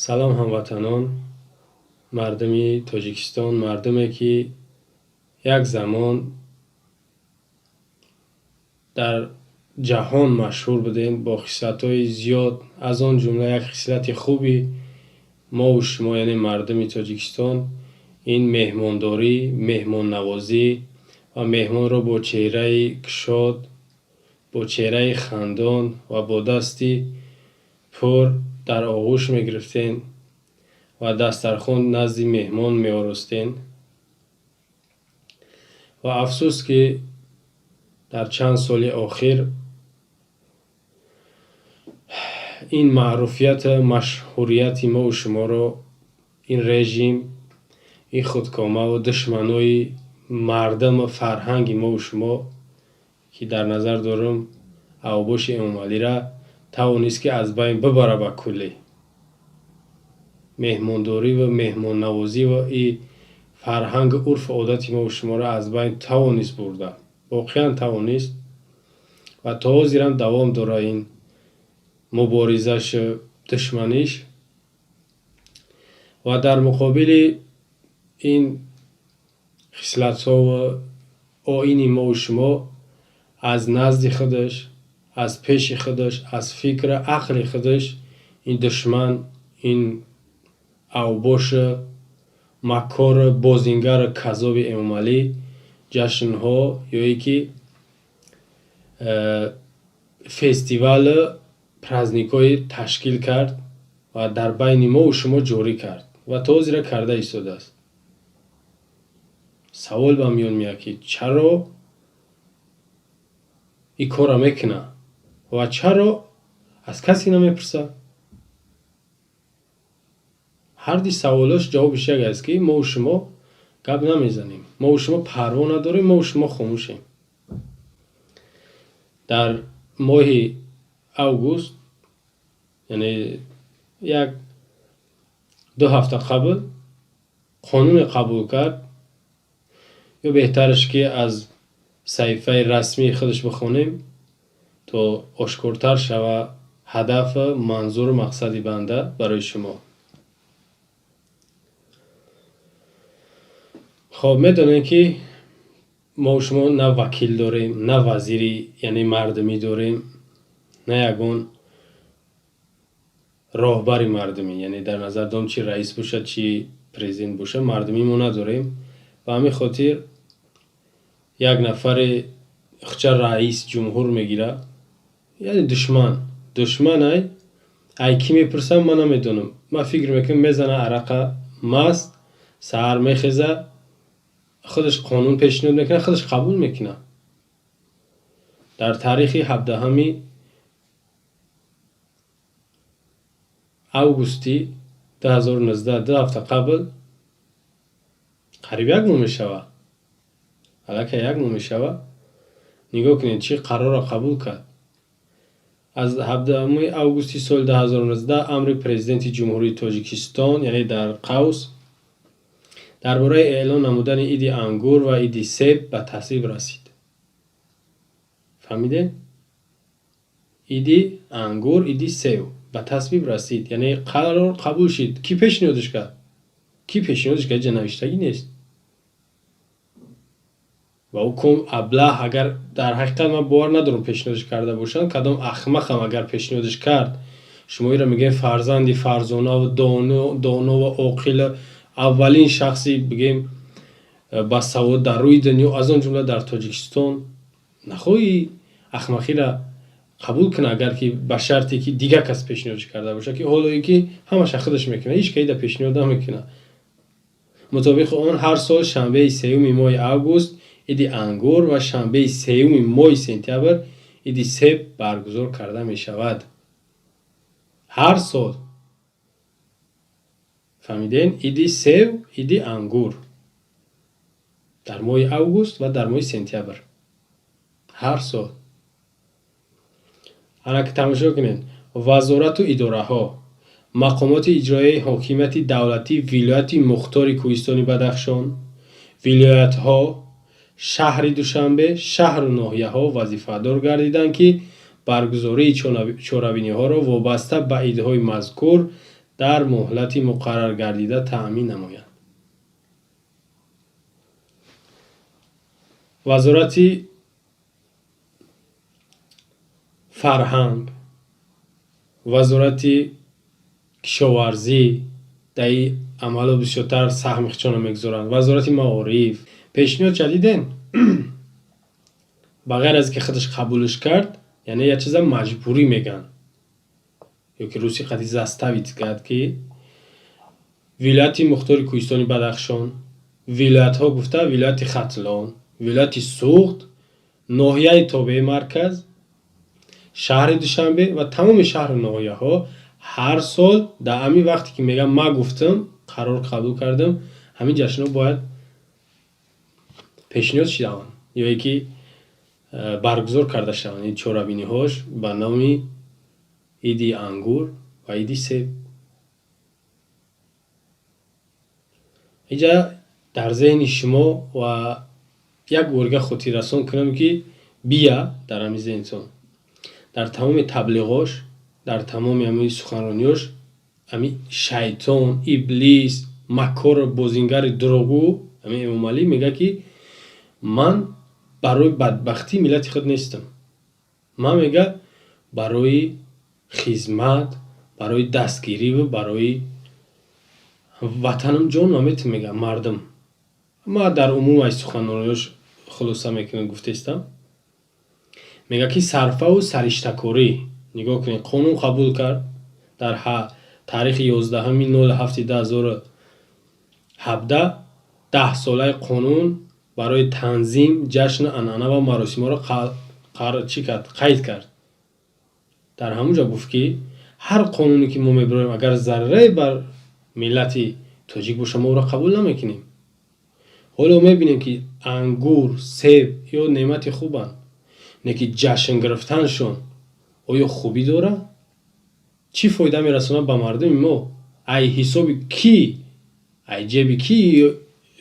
салом ҳамватанон, мардуми Тоҷикистон, мардуме ки як замон дар ҷаҳон машҳур будем бо хислатҳои зиёд. Аз он ҷумла як хислати хуби мову шумо, яъне мардуми Тоҷикистон, ин меҳмондорӣ, меҳмоннавозӣ ва меҳмонро бо чеҳраи кушод, бо чеҳраи хандон ва бо дасти пур дар оғӯш мегирифтен ва дастархон назди меҳмон меорустен. ва афсӯс ки дар чанд соли охир ин маъруфияту машҳурияти мову шуморо ин режим, ин худкомаву душманои мардуму фарҳанги мову шумо ки дар назар дорам Авбоши Эмомалира тавонист ки аз байн бибара ба куллӣ. меҳмондорӣ ва меҳмоннавозӣ ва и фарҳангу урфу одати мову шуморо аз байн тавонист бурда. воқеан тавонист ва то ҳозирам давом дора ин муборизашу душманиш. ва дар муқобили ин хислатҳо ва оини мову шумо аз назди худаш, аз пеши худаш, аз фикру ақли худаш ин душман, ин Авбошу макору бозингару каззоби Эмомалӣ ҷашнҳо ёе ки фестивалу праздникҳое ташкил кард ва дар байни мову шумо ҷорӣ кард ва то ҳозира карда истодааст. савол ба миён меояд ки чаро ин корро мекунад ва чаро аз касе намепурсад? ҳарди саволош ҷавобиш як аст ки мову шумо гап намезанем, мову шумо парво надорем, мову шумо хомӯшем. дар моҳи август, яъне як ду ҳафта қабл қонуне қабул кард, ё беҳтараш ки аз саҳифаи расмии худаш бихонем то ошкортар шава ҳадафу манзуру мақсади банда барои шумо. хоб медонем ки мо шумо на вакил дорем, на вазири яъне мардумӣ дорем, на ягон роҳбари мардумӣ, яъне дар назар дорем чи раис бошад, чи президент бошад, мардумӣ мо надорем. ба ҳамин хотир як нафаре хуча раис ҷумҳур мегирад, яъне душман ай кӣ мепурсам ман намедонам. ман фикр мекунам мезана арақа маст, саҳар мехеза, худаш қонун пешниҳод мекунад, худаш қабул мекунад. дар таърихи 17 августи 2019 ду ҳафта қабл қариб як моҳ мешавад, аллакай як моҳ мешавад, нигоҳ кунед чӣ қарорро қабул кард. аз 17 августи соли 2019 амри президенти ҷумҳурии Тоҷикистон, яъне дар қавс, дар бораи эълон намудани иди ангур ва иди себ ба тасвиб расид. фаҳмидед? иди ангур, иди себ ба тасвиб расид, яъне қарор қабул шид. Кӣ пешниҳодиш кард? Ҷа навиштагӣ нест. ва ӯ ком аблаҳ, агар дар ҳақиқат ман бовар надорам пешниҳодиш карда бошанд, кадом ахмақам агар пешниҳодиш кард, шумо инро мегӯед фарзанди фарзонаву донову оқилу аввалин шахси бигем басавод дар рӯи дунё, аз он ҷумла дар Тоҷикистон, нахоҳӣ ахмақиро қабул кунад, агар ки ба шарте ки дигар кас пешниҳодиш карда бошад, ки ҳолое ки ҳамаша худаш мекунад, ҳеҷ кайда пешниҳод намекунад. мутобиқи он ҳар сол шанбеи 3 моҳи август иди ангур ва шанбеи 3 моҳи сентябр иди себ баргузор карда мешавад. ҳар сол. фаҳмиден? иди себ, иди ангур дар моҳи август ва дар моҳи сентябр. ҳар сол. ана ки тамошо кунед, вазорату идораҳо, мақомоти иҷроияи ҳокимияти давлатӣ вилояти мухтори Кӯҳистони Бадахшон, вилоятҳо, шаҳри Душанбе, шаҳру ноҳияҳо вазифадор гардиданд ки баргузории чорабиниҳоро вобаста ба идҳои мазкур در مهلت مقرر گردیده تأمین نماید. وزارت فرهنگ، وزارت کشاورزی در این عمل بسیارتر سهم خودشان میگذارند. وزارت معارف پیشنهاد جدیدن بغیر از که خودش قبولش کرد، یعنی یه چیز مجبوری میگن، یا که روسی قدی زستویت کرد که ولایت مختار کوهستانی بدخشان، ولایت ها گفته ولایت ختلان، ولایت سوخت، ناحیه تابع مرکز، شهر دوشنبه و تمام شهر ناحیه ها هر سال در همین وقتی که میگم ما گفتم قرار قبول کردم، همین جشن ها باید پیشنهاد شدن یا یکی برگزار کرده شدن. این چورابینی هاش به نام ایدی انگور و ایدی سیب. اینجا در ذهن شما و یک ورگه خودی رسان کنم که بیا در همین ذهنتون در تمام تبلیغاش، در تمام همین سخنرانیاش، همین شیطان، ابلیس، مکار، بازیگر دروغگو همین امام علی میگه که من برای بدبختی ملت خود نیستم. من میگه برای خدمت، برای دستگیری و برای وطنم جان نمیت میگه مردم. ما در عموم از سخنرانیاش خلاصه میکنم گفته استم. میگه که صرفه و سرشتکاری نگاه کنید قانون قبول کرد در تاریخ 11/07/2017 10 ساله قانون برای تنظیم جشن عنعنه و مراسم را قید کرد. در همونجا گفت که هر قانونی که ما میبریم اگر ضرره بر ملت تاجیک باشه ما را قبول نمیکنیم. حالا میبینیم که انگور، سیب یا نعمت خوبن، نه که جشن گرفتنشون آیا خوبی داره؟ چی فایده میرسونه به مردم ما؟ ای حسابی کی، ای جیبی کی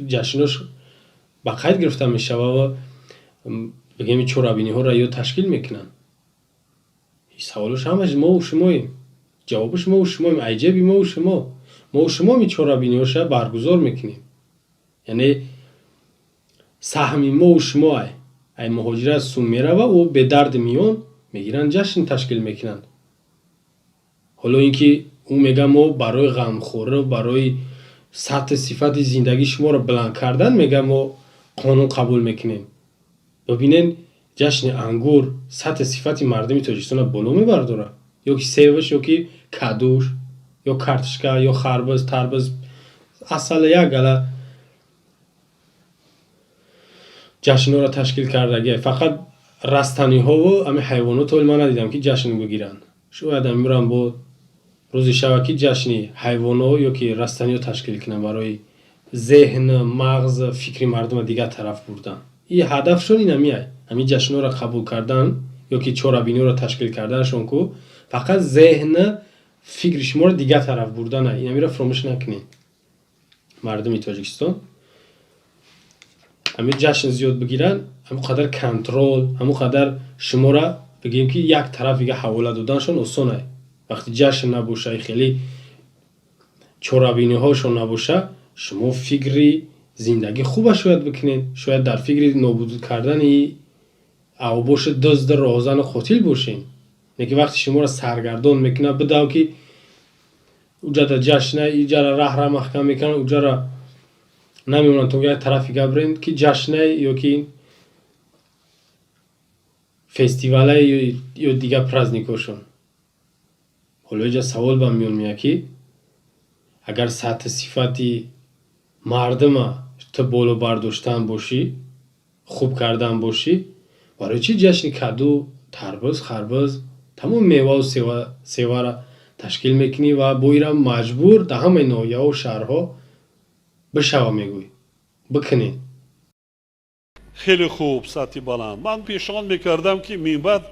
جشنش با قید گرفته میشه و بگیم چورابینی ها را یا تشکیل میکنن؟ این سوالش همش ما و شماییم، جوابش ما و شماییم، ای جیبی ما و شما می چورابینی هاش برگزار میکنیم. یعنی سهم ما و شما ای مهاجر از سون میره و به درد میان میگیرن جشن تشکیل میکنن. حالا اینکه او میگه ما برای غمخوره، برای سطح صفت زندگی شما رو بلند کردن میگه ما قانون قبول میکنیم. ببینین جشن انگور سطح صفت مردمی تاجیکستان بالا میبرداره، یا که سیبش، یا که کدوش، یا کارتشکا، یا خربز، تربز، اصل یک گله جشن را تشکیل کرده. فقط رستنی ها و همه حیوانات رو من ندیدم که جشن بگیرن. شاید میرم با روز شبکی جشنی حیوان ها یا که رستنی ها تشکیل کنن برای ذهن، مغز، فکری مردم دیگه طرف بردن. این هدفشون این همیه، همین جشن ها را قبول کردن یا که چورابینی را تشکیل کردنشون که فقط ذهن، فکر شما رو دیگه طرف بردن. این همی را فراموش نکنین مردم تاجیکستان. همین جشن زیاد بگیرن همون قدر کنترل، همون قدر شما را بگیم که یک طرف دیگه حواله دادنشون آسانه. وقتی جشن نباشه، خیلی چورابینی هاشون نباشه، شما فکری زندگی خوبه شاید بکنین، شاید در فکری نابود کردن اوباش دزد راهزن قاتل باشین. نه که وقتی شما را سرگردان میکنه بداو که اونجا در جشن اینجا را راه محکم میکنن، اونجا را نمیمونن تو یک طرفی گبرین که جشنه یا که فستیواله یا دیگه پرزنیکاشون. حالا اینجا سوال به میون میاد که اگر سطح صفتی مردم تو بالا برداشتن باشی، خوب کردن باشی، برای چی جشن کدو، تربوز، خربوز، تمام میوه و سیوه را تشکیل میکنی و بایرم مجبور در همه ناحیه و شهرها بشوه میگوی بکنین. خیلی خوب، سطحی بلند. من پیشنهاد میکردم که من بعد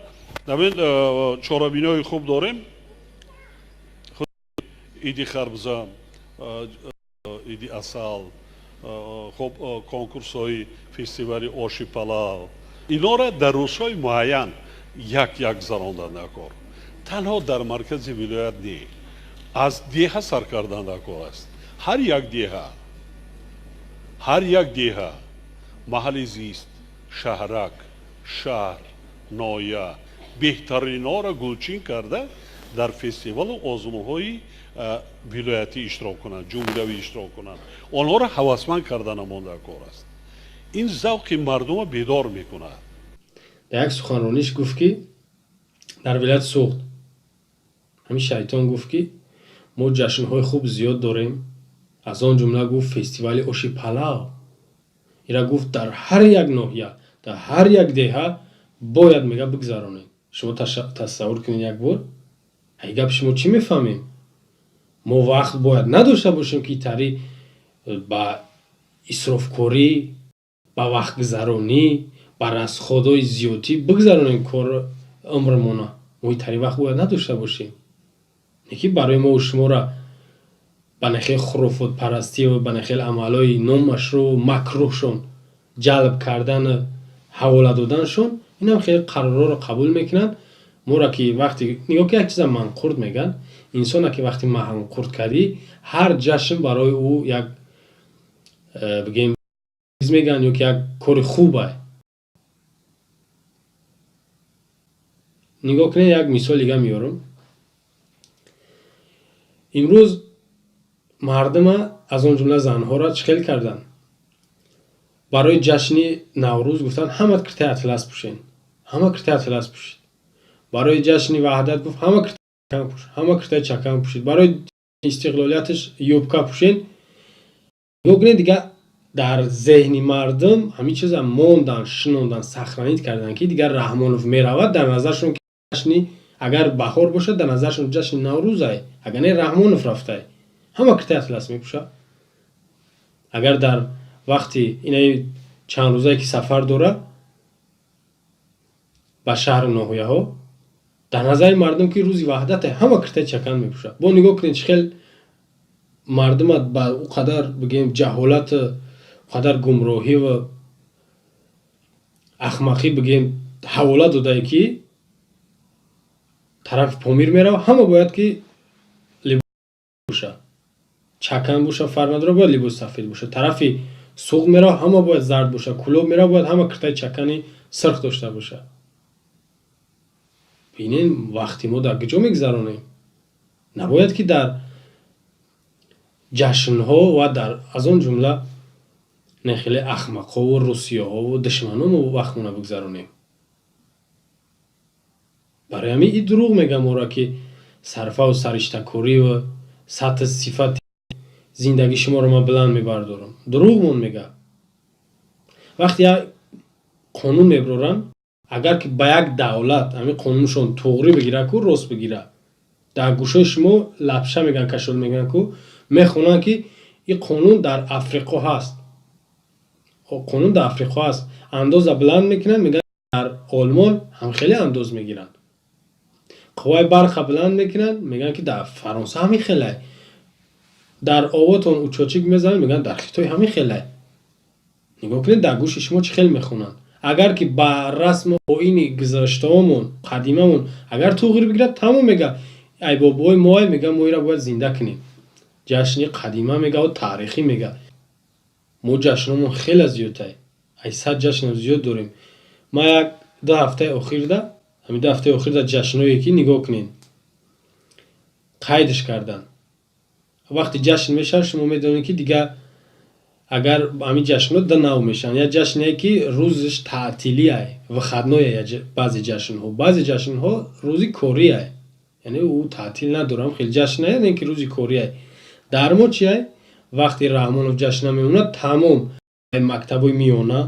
چورابینی های خوب داریم، ایدی خربزه، ایدی اصل، خب کنکورس های فستیوالی آشی پلاو، اینا را در روزهای معین یک زرانده نکار. تنها در مرکز ولایت نی، аз деҳа сар кардан дар кор аст. ҳар як деҳа маҳалли зист, шаҳрак, шаҳр, ноҳия беҳтаринҳоро гулчин карда дар фестивалу озмунҳои вилоятӣ иштирок кунанд, ҷумҳуриявӣ иштирок кунанд. онҳоро ҳавасманд карда намонда кор аст. ин завқи мардумро бедор мекунад. дар як суханрониш гуфт ки дар вилояти суғд ҳамин шайтон гуфт ки мо ҷашнҳои хуб зиёд дорем, аз он ҷумла гуфт фестивали оши палав. ира гуфт дар ҳар як ноҳия, дар ҳар як деҳа бояд мега бигзаронем. шумо тасаввур кунед як бор, ай гап шумо чӣ мефаҳмем? мо вақт бояд надошта бошем ки тари ба исрофкорӣ, ба вақтгузаронӣ, ба расходҳои зиёдӣ бигзаронем кор умрмона. мо тари вақт бояд надошта бошем. не ки барои мо шуморо ба нахел хурофотпарастӣ ва ба нахел амалҳои номашрӯъ макрӯҳшон ҷалб кардан, ҳавола доданшон, инам хеле қарорҳоро қабул мекунанд. моро ки вақти нигоҳ ки як чиза манқурд меган, инсоне ки вақти манқурд кардӣ, ҳар ҷашн барои ӯ як бигем чиз меган ё ки як кори хуб ай. нигоҳ кунед, як мисоли дига меёрам. имрӯз мардума аз он ҷумла занҳоро чӣ хел карданд? барои ҷашни наврӯз гуфтанд ҳама киртаи атлас пӯшед, ҳама киртаи атлас пӯшед. барои ҷашни ваҳдат гуфт ҳама киртаи чакан пӯшед. барои истиқлолияташ юбка пӯшед. нигоҳ кунед, дига дар зеҳни мардум ҳамин чиза мондан, шинондан, сахранид кардан ки дигар Раҳмонов меравад, дар назаршон ки ҷашни агар баҳор бошад, дар назаршон ҷашни наврӯз ай, агар не Раҳмонов рафтай, ҳама киртаи атлас мепӯшад. агар дар вақти инаи чандрӯзае ки сафар дора ба шаҳру ноҳияҳо, дар назари мардум ки рӯзи ваҳдате, ҳама киртаи чакан мепӯшад. бо нигоҳ кунед чӣ хел мардума ба ӯ қадар бигем ҷаҳолату қадар гумроҳӣ ва ахмақӣ бигем ҳавола додае ки тарафи помир мерава, ҳама бояд ки либос боша, чакан боша, фарқ надорад, бояд либос сафед боша. тарафи суғд мерава, ҳама бояд зард боша. кӯлоб мерава, бояд ҳама киртаи чакани сирх дошта боша. бинед вақти мо дар куҷо мегзаронем. набояд ки дар ҷашнҳо ва дар аз он ҷумла нахеле ахмақову русияҳо ва душманомо вақтмона бигзаронем. барои ҳамин и дурӯғ мегам моро ки сарфаву сариштакорӣ ва сатҳи сифати зиндагии шуморо ман буланд мебардорам. дурӯғмон мегӯяд. вақте як қонун мебароранд, агар ки ба як давлат ҳамин қонуншон туғри бигирад ку рост бигирад, дар гӯшаи шумо лапша меган, кашод меган ку мехонанд ки ин қонун дар Африқо ҳаст. қонун дар Африқо ҳаст. андоза буланд мекунанд, меган дар Олмон ҳам хеле андоз мегиранд. қувваи барқа буланд мекунанд, меган ки дар Фаронса ҳамин хеле. дар овотон учочик мезананд, меган дар Хитой ҳамин хеле. нигоҳ кунед дар гӯши шумо чӣ хел мехонанд. агар ки ба расму оини гузаштаҳомон, қадимамон агар туғри бигирад, тамом мега ай бобои мо ай, мега мо ира бояд зинда кунем. ҷашни қадима мега ва таърихӣ мега. мо ҷашнҳомон хеле зиёд ай. ай 100 ҷашн зиёд дорем. ман як 2 ҳафтаи охирда, ҳамин 2 ҳафтаи охирда ҷашнҳое ки нигоҳ кунед қайдш кардан. вақти ҷашн мешавад, шумо медонед ки дига агар ҳамин ҷашнҳо ду нав мешаванд. як ҷашне ки рӯзиш таътилӣ ай, вихадное баъзе ҷашнҳо. баъзе ҷашнҳо рӯзи корӣ ай, яъне ӯ таътил надорам, хеле ҷашн ай, не ки рӯзи корӣ ай. дар мо чи ай? вақти Раҳмонов ҷашна мемонад, тамом мактабои миёна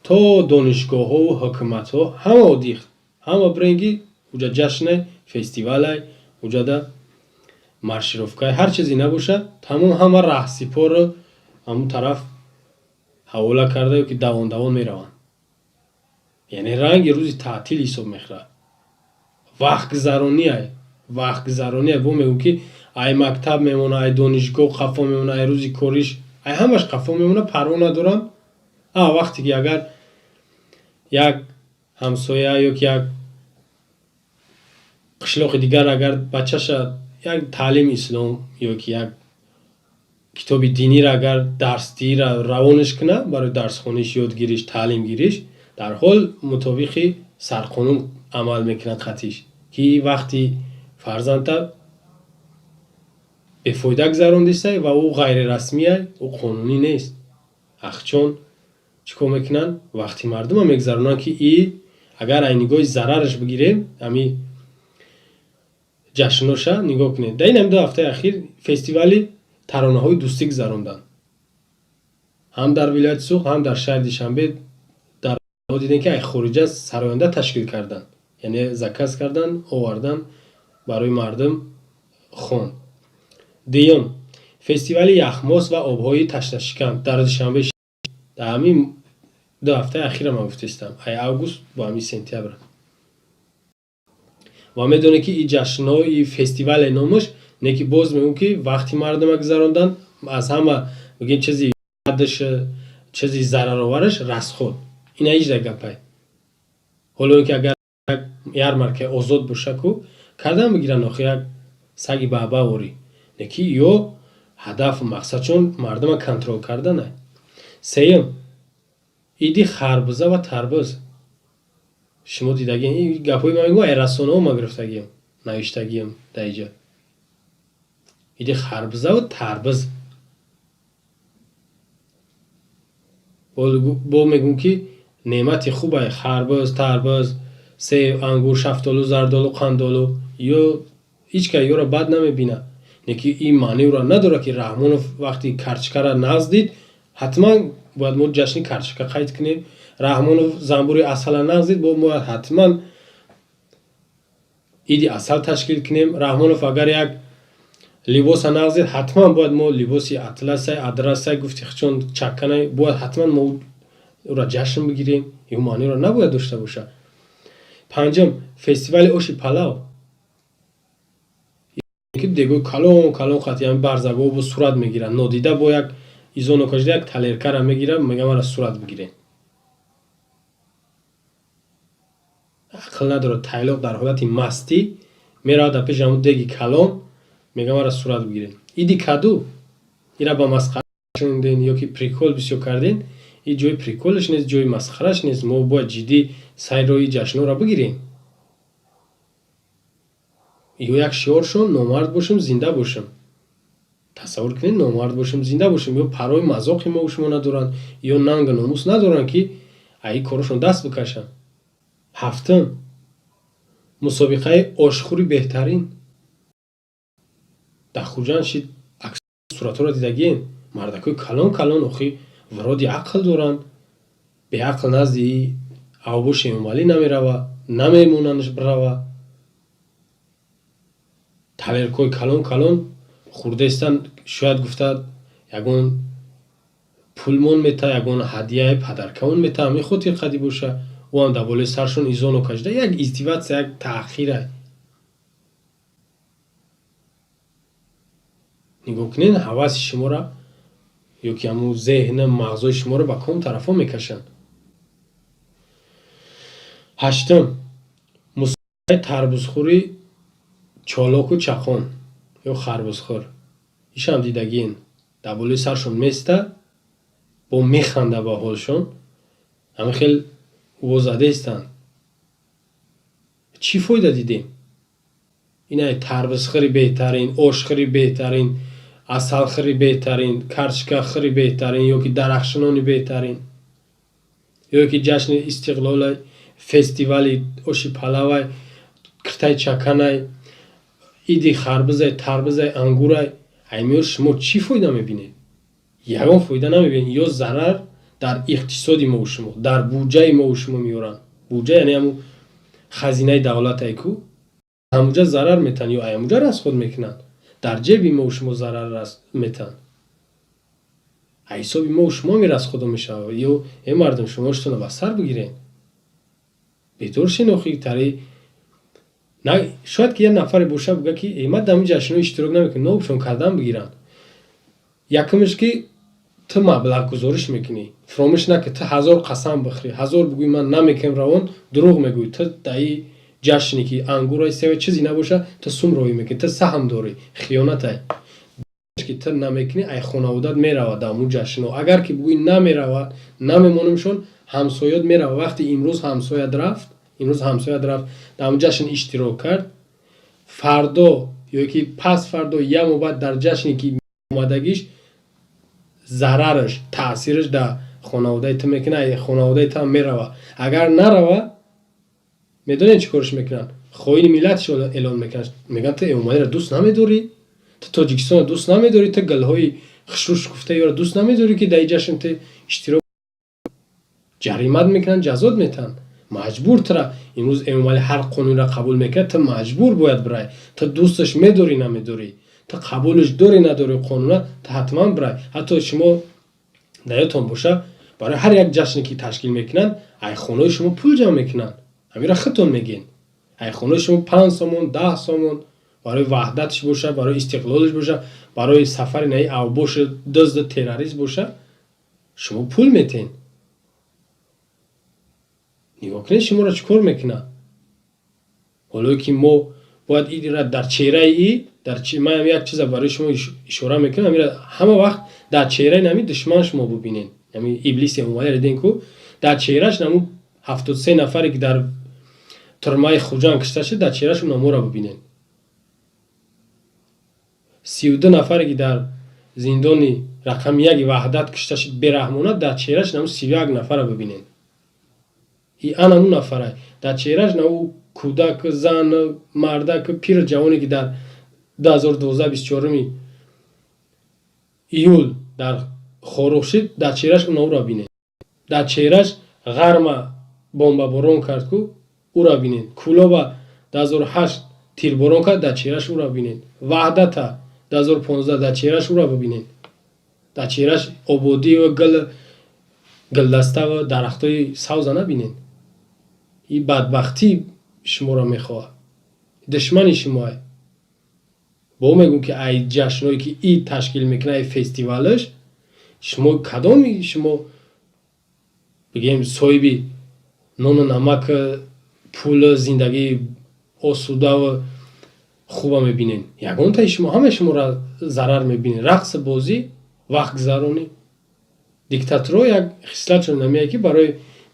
то донишгоҳҳо, ҳукуматҳо ҳама одиқ, ҳама бренги уҷа ҷашн ай, фестивал ай, уҷада маршировка ай, ҳар чизе набошад, тамом ҳама раҳсипорро ҳамун тараф ҳавола карда ё ки давон мераванд. яъне ранги рӯзи таътил ҳисоб мехӯрад. вақтгузаронӣ ай, вақтгузаронӣ ай. бо мегӯм ки ай мактаб мемона, ай донишгоҳ қафо мемона, ай рӯзи кориш, ай ҳамаш қафо мемона, парво надорам. вақте ки агар як ҳамсоя ё ки як қишлоқи дигар агар бачаша یک تعلیم اسلام یا که یک کتاب دینی را اگر درستی را روانش کنه برای درس خونیش یادگیریش تعلیم گیریش در حال مطابق سرقانون عمل میکنه خطیش که وقتی فرزند به فایده گذراندیسته و او غیر رسمیه او قانونی نیست اخچون چیکار میکنن وقتی مردم هم میگذرونن که ای اگر این نگاه ضررش بگیریم امی جشنوشا نگاه کنید در این دو هفته اخیر فستیوالی ترانه های دوستی گذروندن هم در ولایت سوخ هم در شهر دوشنبه در دیدن که خروجه سراینده تشکیل کردن یعنی زکات کردن آوردن برای مردم خون دیوم فستیوال یخماس و آبهای تشنشکن در دوشنبه در همین دو هفته اخیر من گفتم ای اوگوست با همین سپتامبر و میدونه که این جشن‌های فستیوال نامش نکی باز میگم که وقتی مردم گذراندن از همه بگیم چیزی حدش چیزی ضرر آورش رسخود این هیچ گپای حالا که اگر یارمارکه آزاد باشه کو کردن بگیرن آخه یک سگی بابا وری نکی یو هدف و مقصد چون مردم کنترل کردنه سیم ایدی خربزه و تربوز شما دیدگی این گپای من میگم رسانه ها ما گرفتگیم نوشتگیم در اینجا ایدی خربزه و تربوز با میگم که نعمت خوبه خربز تربوز سیب انگور شفتالو زردالو قندالو یا هیچ که یو را بد نمیبینه نکی این معنی را نداره که رحمان وقتی کرچکه را نزدید حتما باید ما جشن کرچکه قید کنیم رحمان زنبوری اصل نزدید باید حتما ایدی اصل تشکیل کنیم رحمان اگر یک لباس نزدید حتما باید ما لباسی اطلس ادرس گفتی چون چکنه باید حتما ما او را جشن بگیریم این معنی را نباید داشته باشه پنجم فستیوال اوشی پلاو که دیگه کلون خاطی هم برزگو با صورت میگیرن نادیده با یک ایزون کجده یک تلرکه را میگیرن میگم را صورت بگیرین عقل نداره تایلوق در حالت مستی میره در پیش همون دیگی کلون میگم را صورت بگیرین ایدی کدو ایرا با مسخره شوندین یا که پریکول بسیار کردین این جوی پریکولش نیست جوی مسخرش نیست ما باید جدی سعی روی جشن را بگیریم یا یک شعار شون نامرد باشم زنده باشم تصور کنین نامرد باشم زنده باشم یا پرای مذاقی ما و شما ندارن یا ننگ ناموس ندارن که ای کارشون دست بکشن هفتم مسابقه آشخوری بهترین در خوجان شید اکثر صورت را دیدگین مردکای کلان اخی ورادی عقل دارن به عقل نزدی اوبوش امالی نمیروا نمیموننش بروا تلرکای کلان خورده استن شاید گفتد یگون پولمون میتا یگون هدیه پدرکون میتا همی خودی قدی باشه و هم دباله سرشون ایزان و کجده یک ازدیوت یک تأخیره نگاه کنین حواس شما را یا که همون ذهن مغزای شما را به کام طرف ها میکشن هشتم مسابقه تربوزخوری چالاک و چخان یا خربوزخور ایش هم دیدگین دباله سرشون میسته با میخنده با حالشون همه خیلی وزده استن چی فایده دیدیم اینه تربوزخوری بهترین آشخوری بهترین اصلخوری بهترین کرچکه خوری بهترین یا که درخشنانی بهترین یا که جشن استقلال فستیوالی اوشی پلاوی کرتای چکنای ایدی خربزه تربزه انگورای همیور شما چی فایده میبینید یکم فایده نمیبینید یا ضرر در اقتصادی ما و شما در بودجه ما و شما میورن بودجه یعنی همون خزینه دولت ایکو همونجا ضرر میتن یا همونجا را از خود میکنن در جیبی ما و شما ضرر میتن حسابی ما و شما میره از خود میشه یا این مردم شما اشتونه بسر بگیرین بیدور شنوخی تری نه شاید که یه نفر باشه بگه که ایمد دمی جشنو اشتراک نمیکنه نه بشون کردن بگیرن یکمش که تو مبلغ گزارش میکنی فراموش نکن تو 1000 قسم بخری 1000 بگوی من نمیکنم روان دروغ میگوی تو دایی ҷашне ки ангурай сева чизе набоша ту сумроӣ мекунӣ, ту саҳм дорӣ, хиёнатай ки ту намекунӣ, ай хонаводат меравад дар ҳамун ҷашнҳо. Агар ки бугӯӣ намеравад, намемонамшон, ҳамсоят меравад. Вақте имрӯз ҳамсоят рафт дар ҳамун ҷашн иштирок кард, фардо ё ки пасфардо ямо баъд дар ҷашне ки омадагиш зарараш, таъсираш дар хонаводаи ту мекунад, ай хонаводаи ту ҳам меравад. Агар наравад, медонед чӣ кораш мекунанд? Хоини миллаташро эълон мекунанд. Мегӯянд ту Эмомалиро дӯст намедорӣ, ту Тоҷикистонро дӯст намедорӣ, ту галҳои хушрӯшгуфтаиро дӯст намедорӣ ки дар ин ҷашн ту иштирок. ҷаримат мекунанд, ҷазот метаҳанд. Маҷбур тура имрӯз Эмомалӣ ҳар қонунро қабул мекунад, ту маҷбур бояд бирай. Ту дӯсташ медорӣ намедорӣ, ту қабулаш дорӣ надорӣ қонуна, ту ҳатман бирай. ҳатто шумо дар ёдтон боша, барои ҳар як ҷашне ки ташкил мекунанд, айхонаҳои шумо пул ҷамъ мекунанд. ҳаминро худтон мегӯед. айхонаҳои шумо 5 сомон, 10 сомон барои ваҳдатш боша, барои истиқлолш боша, барои сафари наи авбош дузду террорист боша, шумо пул метеҳед. нигоҳ кунед шуморо чӣ кор мекунад. ҳоло ки мо бояд инро дар чеҳраи ман як чиза барои шумо ишора мекунам, амира ҳама вақт дар чеҳраи нами душман шумо бубинед. яъни иблиси Эмомалиро дидем ку дар чеҳраш наму 73 нафаре ки дар турмаи Хуҷанд кашта шуд, дар чеҳрашон наморо бубинед. 32 нафаре ки дар зиндони рақами 1 ваҳдат кашта шуд бераҳмона, дар чеҳраш наму 31 нафара бубинед. и анаму нафара дар чеҳраш наму кӯдак, зан, мардак, пир ҷавоне ки дар 2012 24 июл дар хорӯх шуд, дар чеҳраш уро бинед. дар чеҳраш ғарма бомбаборон кард ку уро бинед. Кӯлоба 2008 тирборон кард, дар чеҳраш уро бинед. Ваҳдата 2015 дар чеҳраш уро бубинед. дар чеҳраш ободӣ ва гулдаста ва дарахтои савза набинед. ин бадбахтӣ шуморо мехоҳад. душмани шумоае. бо мегӯм ки ай ҷашнҳое ки и ташкил мекунад, ай фестивалаш, шумо кадоми шумо бигем соҳиби нону намак, пул, зиндагии осуда ва хуба мебинед? Ягонтаи шумо, ҳамаи шуморо зарар мебинед. рақсу бозӣ, вақт гузаронӣ. диктатурҳо як хислатшон намеяд ки барои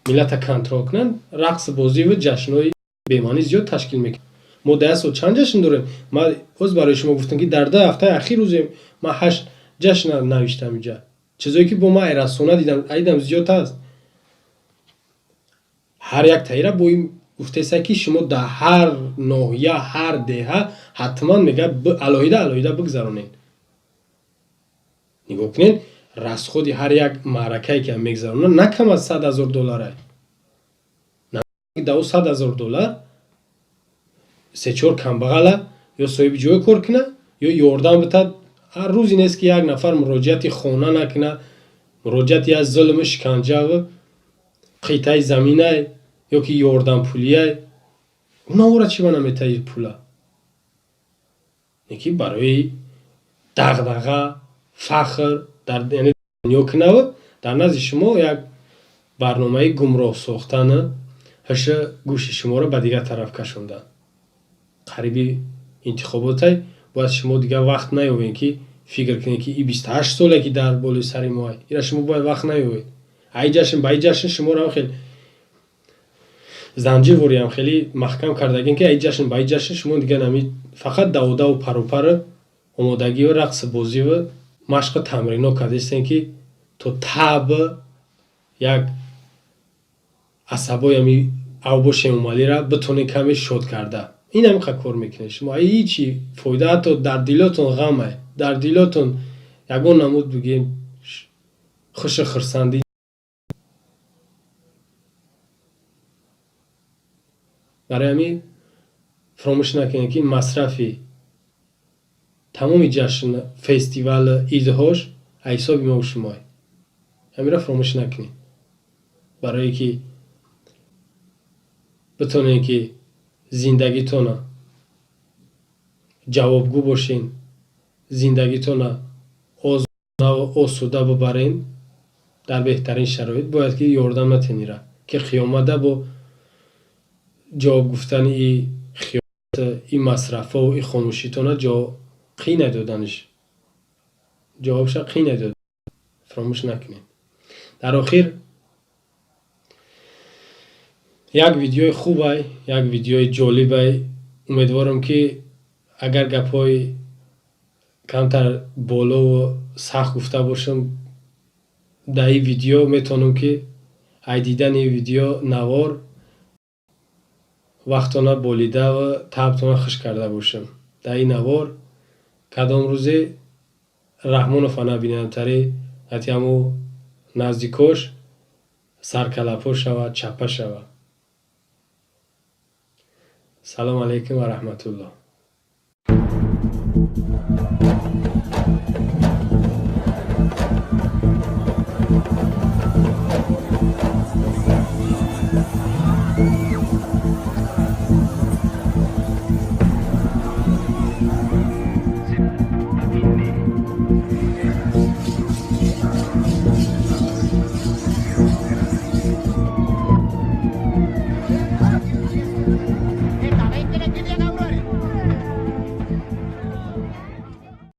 миллата контрол кунанд, рақсу бозӣ ва ҷашнҳои бемаънӣ зиёд ташкил мекунанд. мо дар сол чанд ҷашн дорем? ман ҳоз барои шумо гуфтам ки дар 2 ҳафтаи ахир рӯзе ман 8 ҷашн навиштам инҷа. чизое ки бо ман ай расона дидам зиёд аст. ҳар як таира бо ин гуфтеса ки шумо дар ҳар ноҳия, ҳар деҳа ҳатман мегӯяд алоҳида бигзаронед. нигоҳ кунед, расходи ҳар як маъракае ки мегзаронад на кам аз $100,000. на $200,000 се-чор камбағала ё соҳиби ҷой кор кунад, ё ёрдам битад. ҳар рӯзи нест ки як нафар муроҷиати хона накунад, муроҷиати аз зулму шиканҷа ва қитъаи заминае ё ки ёрдампулие. унаҳоро чӣ ба наметаҳи пула? ки барои дағдаға, фахр дар дунё кунава дар назди шумо як барномаи гумроҳ сохтана, ҳаша гӯши шуморо ба дигар тараф кашонда. қариби интихоботай бояд шумо дигар вақт наёвед ки фикр кунед ки и 28 соле ки дар болои сари моае. ира шумо бояд вақт наёвед. ай ҷашн ба ин ҷашн шуморо ҳам хеле занҷирвори ҳам хеле маҳкам кардагем ки ай ҷашн ба ин ҷашн шумо дигар нами фақат даводаву парупара омодагию рақсу бозӣ ва машқу тамрино кардастем ки то таб як асабои ами авбоши Эмомалиро битонед каме шод карда. ин ҳамиқа кор мекунед шумо. ай ҳичи фоида, ҳатто дар дилотон ғаме, дар дилотон ягон намуд бигем хушу хурсандӣ. барои ҳамин фаромӯш накунед ки масрафи тамоми ҷашн, фестивал, идҳош аз ҳисоби мо шумое. ҳаминро фаромӯш накунед. барое ки битонед ки зиндагитона ҷавобгӯ бошен, зиндагитона озода ва осуда бибарен дар беҳтарин шароит, бояд ки ёрдам натенира ки қиёмада бо جواب گفتن این خیانت، این مصرف و این خاموشیتون جا قی ندادنش، جوابش قی نداد، فراموش نکنید. در آخر یک ویدیو خوبه، یک ویدیو جالبه. امیدوارم که اگر گپای کمتر بالا و سخت گفته باشم در این ویدیو، میتونم که ای دیدن این ویدیو نوار وقتانه بالیده و تبتانه خوش کرده باشم. در این نوار کدام روزی رحمانوف نبینم تری حتی همو نزدیکاش سرکلپا شود، چپه شود. سلام علیکم و رحمت الله.